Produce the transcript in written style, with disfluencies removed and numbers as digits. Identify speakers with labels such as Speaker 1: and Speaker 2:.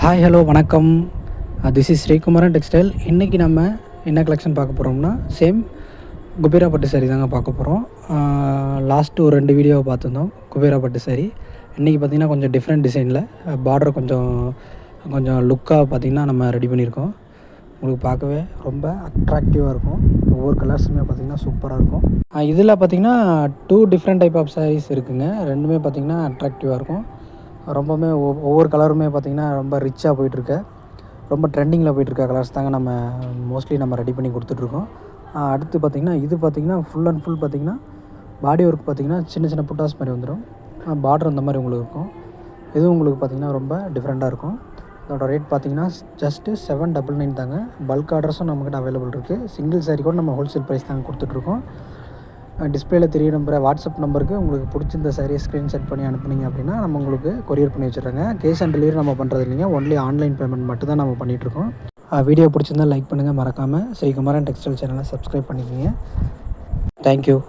Speaker 1: Hi hello வணக்கம். This is Sri Kumaran textile. இன்றைக்கி நம்ம என்ன கலெக்ஷன் பார்க்க போகிறோம்னா சேம் குபேரா பட்டு சாரீ தாங்க பார்க்க போகிறோம். லாஸ்ட்டு ஒரு 2 வீடியோவை பார்த்துருந்தோம் குபேரா பட்டு சாரீ. இன்றைக்கி பார்த்திங்கன்னா கொஞ்சம் டிஃப்ரெண்ட் டிசைனில் பார்டர் கொஞ்சம் கொஞ்சம் லுக்காக பார்த்திங்கன்னா நம்ம ரெடி பண்ணியிருக்கோம். உங்களுக்கு பார்க்கவே ரொம்ப அட்ராக்டிவாக இருக்கும். ஒவ்வொரு கலர்ஸுமே பார்த்திங்கன்னா சூப்பராக இருக்கும். இதில் பார்த்திங்கன்னா 2 டிஃப்ரெண்ட் டைப் ஆஃப் சாரீஸ் இருக்குதுங்க. ரெண்டுமே பார்த்திங்கன்னா அட்ராக்டிவாக இருக்கும். ரொம்பவுமே ஒவ்வொரு கலருமே பார்த்திங்கன்னா ரொம்ப ரிச்சாக போயிட்டுருக்கு. ரொம்ப ட்ரெண்டிங்கில் போயிட்டுருக்க கலர்ஸ் தாங்க நம்ம மோஸ்ட்லி நம்ம ரெடி பண்ணி கொடுத்துட்ருக்கோம். அடுத்து பார்த்திங்கன்னா இது பார்த்திங்கன்னா ஃபுல் அண்ட் ஃபுல் பார்த்திங்கன்னா பாடி ஒர்க் பார்த்திங்கன்னா சின்ன சின்ன புட்டாஸ் மாதிரி வந்துடும். பார்டர் அந்த மாதிரி உங்களுக்கு இருக்கும். இதுவும் உங்களுக்கு பார்த்திங்கன்னா ரொம்ப டிஃப்ரெண்ட்டாக இருக்கும். அதோட ரேட் பார்த்திங்கன்னா ஜஸ்ட்டு 799 தாங்க. பல்க் ஆர்டர்ஸும் நம்மக்கிட்ட அவைலபிள் இருக்குது. சிங்கிள் சாரீ கூட நம்ம ஹோல்சேல் ப்ரைஸ் தாங்க கொடுத்துட்ருக்கோம். டிஸ்பிளேயில் தெரிய நம்பர் வாட்ஸ்அப் நம்பருக்கு உங்களுக்கு பிடிச்சிருந்த சாரியை ஸ்க்ரீன்ஷாட் பண்ணி அனுப்புனீங்க அப்படின்னா நம்ம உங்களுக்கு கொரியர் பண்ணி வச்சுட்றோங்க. கேஷ் ஆன் டெலிவரி நம்ம பண்ணுறது இல்லைங்க. ஒன்லி ஆன்லைன் பேமெண்ட் மட்டும் தான் நம்ம பண்ணிகிட்ருக்கோம். வீடியோ பிடிச்சிருந்தால் லைக் பண்ணுங்கள். மறக்காமல் ஸ்ரீகுமரன் டெக்ஸ்டைல் சேனலை சப்ஸ்கிரைப் பண்ணிக்கோங்க. தேங்க்யூ.